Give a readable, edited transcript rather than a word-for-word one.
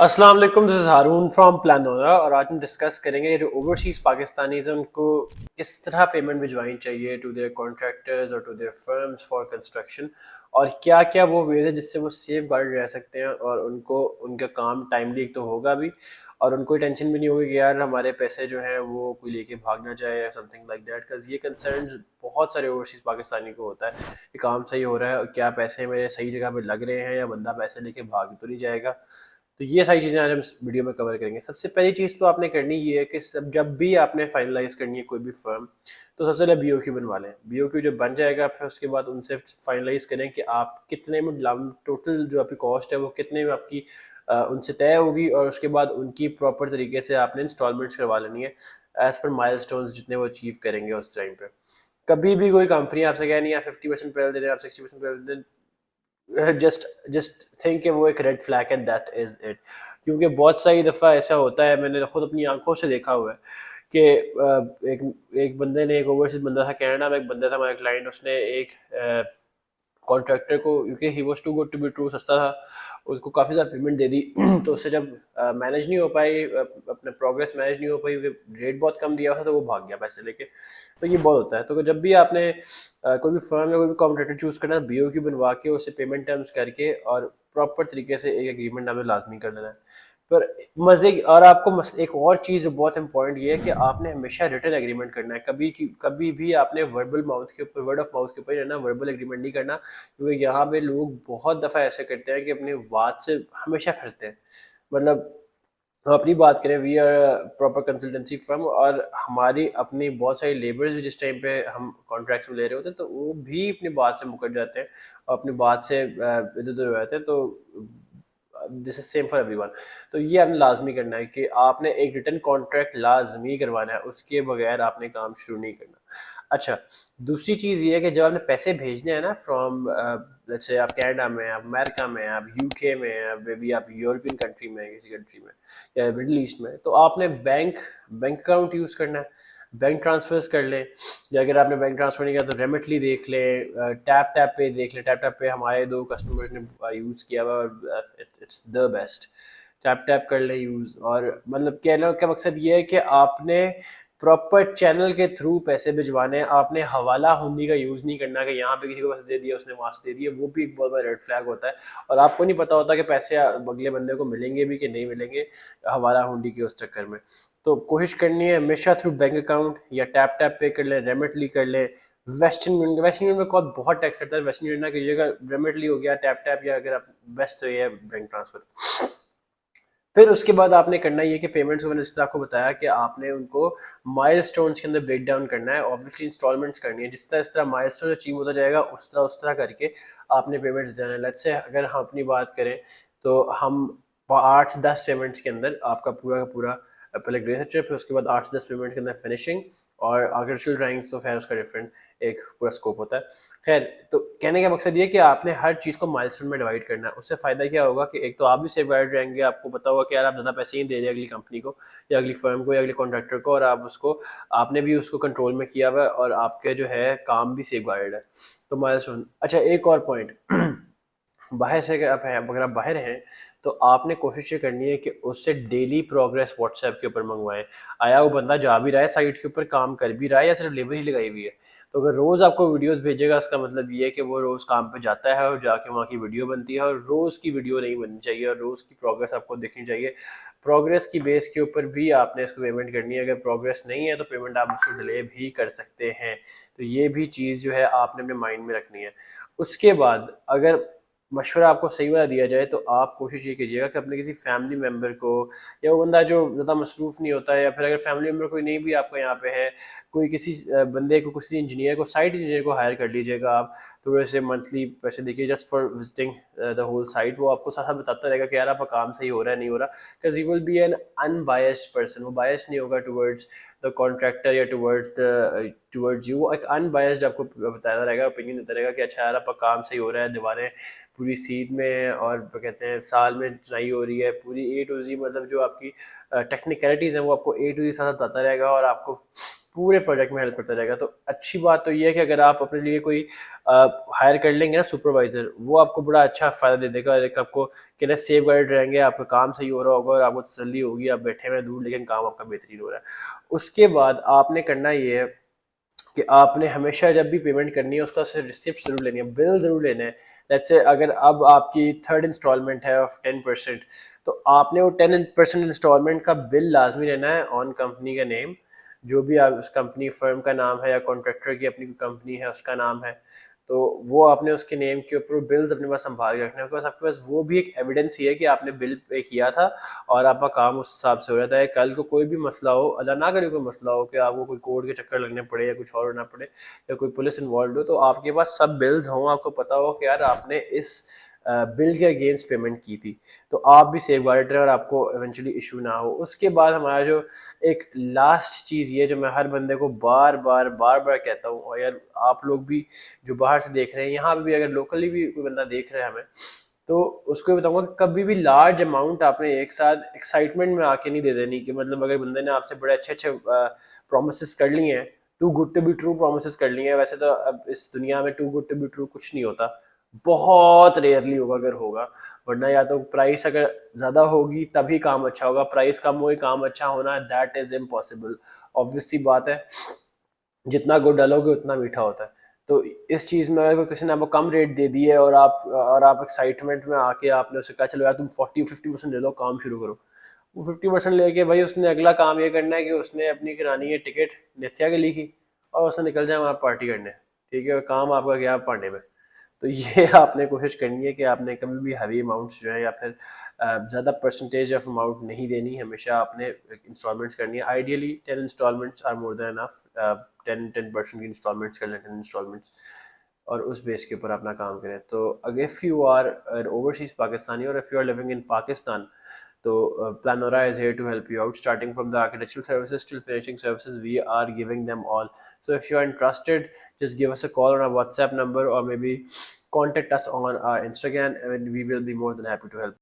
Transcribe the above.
अस्सलाम वालेकुम, this is Haroon from प्लानोरा और आज हम डिस्कस करेंगे जो ओवरसीज़ पाकिस्तानीज़ हैं उनको किस तरह पेमेंट भिजवानी चाहिए टू देयर कॉन्ट्रैक्टर्स और to their firms for construction और क्या क्या वो वेज है जिससे वो सेफ गार्ड रह सकते हैं और उनको उनका काम टाइमली एक तो होगा भी और उनको टेंशन भी नहीं होगी कि यार हमारे पैसे जो हैं वो कोई लेके भाग ना जाए या समथिंग लाइक दैट। बिकॉज ये कंसर्न बहुत सारे ओवरसीज़ पाकिस्तानी को होता है कि काम सही हो रहा है और क्या पैसे मेरे सही जगह पे लग रहे हैं या बंदा पैसे लेके भाग तो नहीं जाएगा। तो ये सारी चीज़ें आज हम इस वीडियो में कवर करेंगे। सबसे पहली चीज़ तो आपने करनी ये है कि जब भी आपने फाइनलाइज करनी है कोई भी फर्म, तो सबसे पहले बीओक्यू बनवा लें। बीओक्यू जब बन जाएगा फिर उसके बाद उनसे फाइनलाइज करें कि आप कितने में टोटल जो आपकी कॉस्ट है वो कितने में आपकी उनसे तय होगी और उसके बाद उनकी प्रॉपर तरीके से आपने इंस्टॉलमेंट्स करवा लेनी है एज पर माइलस्टोन्स जितने वो अचीव करेंगे उस टाइम पे। कभी भी कोई कंपनी आपसे कह नहीं है 50% पहले दे दें, आप 60% पहले दे दें, जस्ट जस्ट थिंक कि वो एक रेड फ्लैग है, दैट इज इट। क्योंकि बहुत सारी दफ़ा ऐसा होता है, मैंने खुद अपनी आंखों से देखा हुआ है कि एक एक बंदे ने, एक ओवरसीज बंदा था, कनाडा में एक बंदा था हमारा क्लाइंट, उसने एक कॉन्ट्रैक्टर को, क्योंकि he was too good to be true, सस्ता था, उसको काफ़ी ज़्यादा पेमेंट दे दी तो उससे जब मैनेज नहीं हो पाई, अपने प्रोग्रेस मैनेज नहीं हो पाई, रेट बहुत कम दिया था तो वो भाग गया पैसे लेके। तो ये बहुत होता है। तो जब भी आपने कोई भी फर्म या कोई भी कॉन्ट्रैक्टर चूज़ करना है, बीओक्यू बनवा के उससे पेमेंट टर्म्स करके और प्रॉपर तरीके से एक एग्रीमेंट हमें लाजमी कर लेना है। पर मजे की और आपको एक और चीज़ बहुत इंपॉर्टेंट ये है कि आपने हमेशा रिटन एग्रीमेंट करना है। कभी भी आपने वर्बल माउथ के ऊपर, वर्ड ऑफ माउथ के ऊपर ही रहना, वर्बल एग्रीमेंट नहीं करना। क्योंकि यहाँ पे लोग बहुत दफ़ा ऐसे करते हैं कि अपनी बात से हमेशा फंसते हैं। मतलब हम अपनी बात करें, we are proper consultancy firm और हमारी अपनी बहुत सारी लेबर्स भी जिस टाइम पे हम कॉन्ट्रैक्ट्स में ले रहे होते हैं तो वो भी अपनी बात से मुकर जाते हैं और अपनी बात से इधर उधर हो जाते हैं। तो this is same for everyone. तो ये आपने लाजमी करना है कि आपने एक रिटर्न कॉन्ट्रैक्ट लाजमी करवाना है, उसके बगैर आपने काम शुरू नहीं करना। अच्छा, दूसरी चीज़ ये है कि जब आपने पैसे भेजने हैं ना फ्रॉम, जैसे आप कनाडा में, आप अमेरिका में, आप यूके में, मे बी आप यूरोपियन कंट्री में, किसी कंट्री में या मिडल ईस्ट में, तो आपने बैंक बैंक अकाउंट यूज़ करना है। बैंक ट्रांसफर्स कर लें, या अगर आपने बैंक ट्रांसफर नहीं किया तो रेमिटली देख लें, टैप टैप पे देख लें। टैप टैप पे हमारे दो कस्टमर्स ने यूज़ किया हुआ और it's the best. Tap tap कर लें यूज़। और मतलब कहने का मकसद ये है कि आपने प्रॉपर चैनल के थ्रू पैसे भिजवाने हैं। आपने हवाला हुंडी का यूज़ नहीं करना कि यहाँ पे किसी को पैसे दे दिया, उसने वहाँ से दे दिया। वो भी एक बहुत बड़ा रेड फ्लैग होता है और आपको नहीं पता होता कि पैसे अगले बंदे को मिलेंगे भी कि नहीं मिलेंगे हवाला हुंडी के उस चक्कर में। तो कोशिश करनी है हमेशा थ्रू बैंक अकाउंट या टैप टैप पे कर लें, रेमिटली कर लें। वेस्टर्न यूनियन में कॉल बहुत टैक्स करता है, वेस्टर्न यूनियन ना कीजिएगा, रेमिटली हो गया, टैप टैप, या अगर आप बेस्ट तो ये है बैंक ट्रांसफर। फिर उसके बाद आपने करना ये कि पेमेंट्स को मैंने जिस तरह आपको बताया कि आपने उनको माइलस्टोन्स के अंदर ब्रेक डाउन करना है। ऑब्वियसली इंस्टॉलमेंट्स करनी है, जिस तरह माइलस्टोन अचीव होता जाएगा उस तरह करके आपने पेमेंट्स देना है। लेट्स से अगर हम अपनी बात करें तो हम 8 से 10 पेमेंट्स के अंदर आपका पूरा का पूरा पहले ग्रे स्ट्रिप, फिर उसके बाद 8 से 10 पेमेंट के अंदर फिनिशिंग और आर्टिफिशियल ड्राइंग्स, तो खैर उसका डिफरेंट एक पूरा स्कोप होता है। खैर, तो कहने का मकसद ये है कि आपने हर चीज़ को माइलस्टोन में डिवाइड करना है। उससे फ़ायदा क्या होगा कि एक तो आप भी सेफ गार्ड रहेंगे, आपको पता होगा कि यार आप ज़्यादा पैसे नहीं दे रहे अगली कंपनी को या अगली फर्म को या अगले कॉन्ट्रैक्टर को, और आपने भी उसको कंट्रोल में किया हुआ है और आपके जो है काम भी सेफ गार्ड है। तो माइलस्टोन। अच्छा, एक और पॉइंट बाहर से अगर आप बाहर हैं तो आपने कोशिश ये करनी है कि उससे डेली प्रोग्रेस व्हाट्सएप के ऊपर मंगवाएं। आया वो बंदा जा भी रहा है साइट के ऊपर, काम कर भी रहा है, या सिर्फ लेबर ही लगाई हुई है। तो अगर रोज़ आपको वीडियोस भेजेगा, इसका मतलब ये है कि वो रोज़ काम पे जाता है और जाके वहाँ की वीडियो बनती है। और रोज़ की वीडियो नहीं बननी चाहिए और रोज़ की प्रोग्रेस आपको देखनी चाहिए। प्रोग्रेस की बेस के ऊपर भी आपने इसको पेमेंट करनी है। अगर प्रोग्रेस नहीं है तो पेमेंट आप उसको डिले भी कर सकते हैं। तो ये भी चीज़ जो है आपने अपने माइंड में रखनी है। उसके बाद अगर मशवरा आपको सही वाला दिया जाए तो आप कोशिश ये कीजिएगा कि अपने किसी फैमिली मेम्बर को, या वो बंदा जो ज़्यादा मसरूफ़ नहीं होता है, या फिर अगर फैमिली मेम्बर कोई नहीं भी आपका यहाँ पे है, कोई किसी बंदे को, किसी इंजीनियर को, साइट इंजीनियर को हायर कर लीजिएगा आप। थोड़े से मंथली पैसे देखिए just for visiting the whole site. वो आपको साथ साथ बताता रहेगा कि यार आपका काम सही हो रहा है नहीं हो रहा। Because he will be N unbiased person. वो बायस नहीं होगा टुवर्ड्स द कॉन्ट्रैक्टर या टुवर्ड्स यू। वो एक अनबायस्ड आपको बताता रहेगा, ओपिनियन देता रहेगा कि अच्छा यार आपका काम सही हो रहा है, दीवारें पूरी सीध में है, और क्या कहते हैं साल में चुनाई हो रही है पूरी A to Z। मतलब जो आपकी टेक्निकलिटीज़ हैं वो आपको A to Z साथ बताता रहेगा और आपको पूरे प्रोजेक्ट में हेल्प करता रहेगा। तो अच्छी बात तो ये है कि अगर आप अपने लिए कोई हायर कर लेंगे ना सुपरवाइजर, वो आपको बड़ा अच्छा फ़ायदा दे देगा, और एक आपको कहना सेफ गाइड रहेंगे, आपका काम सही हो रहा होगा और आपको तसल्ली होगी, आप बैठे हुए हैं दूर लेकिन काम आपका बेहतरीन हो रहा है। उसके बाद आपने करना ये है कि आपने हमेशा जब भी पेमेंट करनी है उसका रिसिप्ट जरूर लेनी है, बिल जरूर लेना है। लेट्स से अगर अब आपकी थर्ड इंस्टॉलमेंट है ऑफ 10%, तो आपने वो 10% इंस्टॉलमेंट का बिल लाजमी लेना है ऑन कंपनी का नेम, जो भी आप उस कंपनी फर्म का नाम है या कॉन्ट्रैक्टर की अपनी कंपनी है उसका नाम है, तो वो आपने उसके नेम के ऊपर बिल्स अपने पास संभाल के रखने हैं, बिकॉज आपके पास वो भी एक एविडेंस ही है कि आपने बिल पे किया था और आपका काम उस हिसाब से हो जाता है। कल को कोई भी मसला हो, अल्लाह ना करे कोई मसला हो कि आपको कोई कोर्ट के चक्कर लगने पड़े या कुछ और होना पड़े या कोई पुलिस इन्वॉल्व हो, तो आपके पास सब बिल्स हों, आपको पता हो कि यार आपने इस बिल के अगेंस्ट पेमेंट की थी, तो आप भी सेफ गार्डेड रहे और आपको इवेंचुअली इशू ना हो। उसके बाद हमारा जो एक लास्ट चीज़ ये जो मैं हर बंदे को बार बार बार बार कहता हूँ, और यार आप लोग भी जो बाहर से देख रहे हैं, यहाँ भी अगर लोकली भी कोई बंदा देख रहा है हमें, तो उसको भी बताऊंगा कि कभी भी लार्ज अमाउंट आपने एक साथ एक्साइटमेंट में आके नहीं दे देनी। कि मतलब अगर बंदे ने आपसे बड़े अच्छे अच्छे प्रोमिस कर लिए हैं, too good to be true promise कर लिए हैं, वैसे तो अब इस दुनिया में too good to be true कुछ नहीं होता, बहुत रेयरली होगा अगर होगा, वरना या तो प्राइस अगर ज़्यादा होगी तभी काम अच्छा होगा, प्राइस कम होगी काम अच्छा होना दैट इज़ इम्पॉसिबल। ऑब्वियस सी बात है, जितना गुड़ डालोगे उतना मीठा होता है। तो इस चीज़ में अगर किसी ने आपको कम रेट दे दी है और आप एक्साइटमेंट में आके आपने उसे कहा चलो यार तुम 40-50% ले लो, काम शुरू करो, वो 50% लेके भाई उसने अगला काम ये करना है कि उसने अपनी करानी है टिकट नित्या के लिए की और उसने निकल जाए वहाँ पार्टी करने। ठीक है, काम आपका गया पांडे में। तो ये आपने कोशिश करनी है कि आपने कभी भी हैवी अमाउंट्स जो है या फिर ज़्यादा परसेंटेज ऑफ अमाउंट नहीं देनी, हमेशा आपने इंस्टॉलमेंट्स करनी है। Ideally 10 installments are more than enough, 10% की इंस्टॉलमेंट्स कर लें, 10 इंस्टॉलमेंट्स, और उस बेस के ऊपर अपना काम करें। तो अगर if you are overseas Pakistani और if you are living in Pakistan, so Planora is here to help you out, starting from the architectural services till finishing services. We are giving them all. So if you are interested, just give us a call on our WhatsApp number or maybe contact us on our Instagram, and we will be more than happy to help.